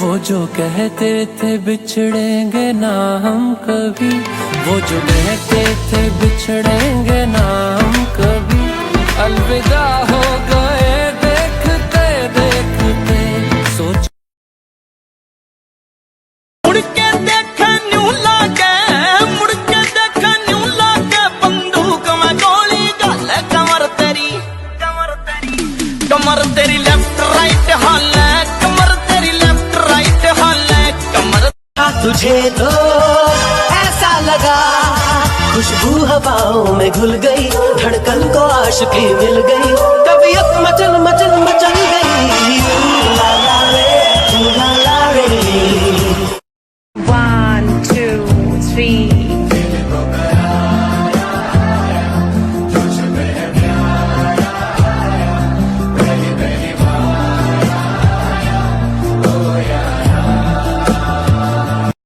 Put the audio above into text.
वो जो कहते थे बिछड़ेंगे ना हम कभी, वो जो कहते थे बिछड़ेंगे ना हम कभी, अलविदा हो गए देखते देखते। सोच मुड़ के देखा न्यू लागे, मुड़ के देखा न्यू लागे, बंदूक में गोली डाल कमर तेरी, कमर तेरी लेफ्ट राइट हाल, कमर तेरी लेफ्ट राइट हाल, कमर। तुझे तो ऐसा लगा खुशबू हवाओं में घुल गई, धड़कन को आशिकी मिल गई, तबीयत मचल मचल मचल